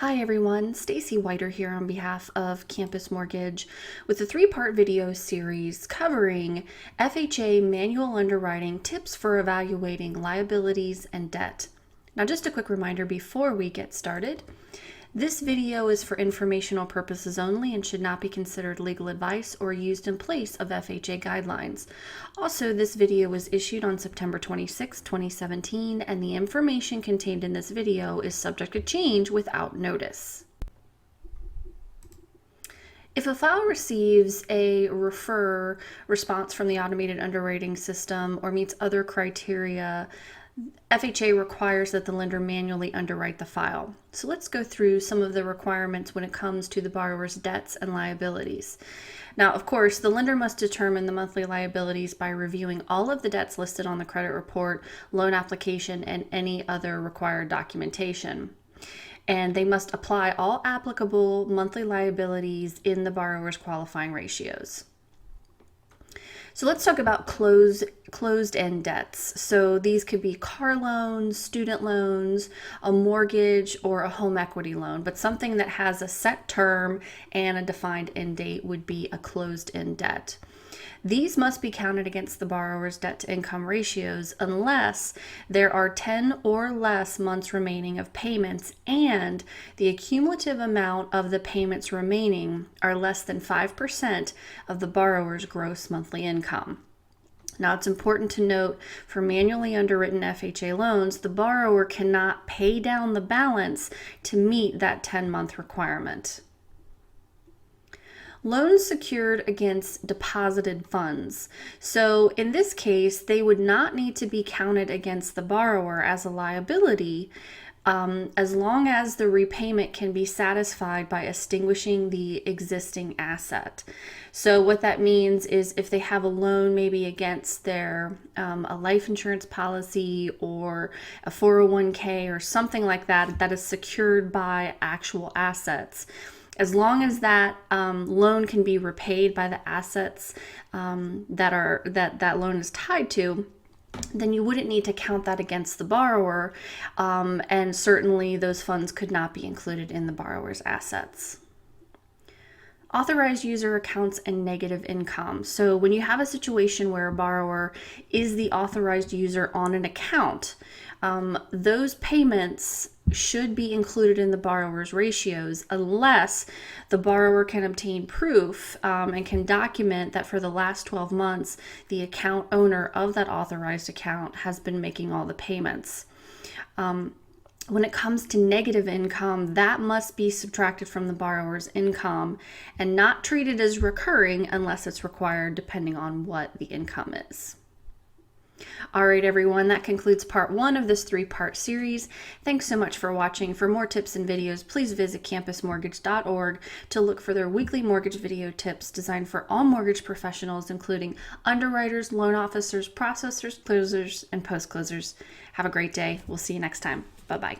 Hi everyone, Stacy Whiter here on behalf of Campus Mortgage with a three-part video series covering FHA Manual Underwriting tips for evaluating liabilities and debt. Now just a quick reminder before we get started. This video is for informational purposes only and should not be considered legal advice or used in place of FHA guidelines. Also, this video was issued on September 26, 2017, and the information contained in this video is subject to change without notice. If a file receives a refer response from the automated underwriting system or meets other criteria, FHA requires that the lender manually underwrite the file. So let's go through some of the requirements when it comes to the borrower's debts and liabilities. Now, of course, the lender must determine the monthly liabilities by reviewing all of the debts listed on the credit report, loan application, and any other required documentation. And they must apply all applicable monthly liabilities in the borrower's qualifying ratios. So let's talk about closed-end debts. So these could be car loans, student loans, a mortgage, or a home equity loan, but something that has a set term and a defined end date would be a closed-end debt. These must be counted against the borrower's debt-to-income ratios unless there are 10 or less months remaining of payments and the accumulative amount of the payments remaining are less than 5% of the borrower's gross monthly income. Now, it's important to note for manually underwritten FHA loans, the borrower cannot pay down the balance to meet that 10-month requirement. Loans secured against deposited funds. So in this case, they would not need to be counted against the borrower as a liability as long as the repayment can be satisfied by extinguishing the existing asset. So what that means is if they have a loan maybe against their a life insurance policy or a 401k or something like that that is secured by actual assets, as long as that loan can be repaid by the assets that loan is tied to, then you wouldn't need to count that against the borrower, and certainly those funds could not be included in the borrower's assets. Authorized user accounts and negative income. So when you have a situation where a borrower is the authorized user on an account, those payments should be included in the borrower's ratios unless the borrower can obtain proof and can document that for the last 12 months, the account owner of that authorized account has been making all the payments. When it comes to negative income, that must be subtracted from the borrower's income and not treated as recurring unless it's required, depending on what the income is. All right, everyone, that concludes part one of this three-part series. Thanks so much for watching. For more tips and videos, please visit campusmortgage.org to look for their weekly mortgage video tips designed for all mortgage professionals, including underwriters, loan officers, processors, closers, and post-closers. Have a great day. We'll see you next time. Bye-bye.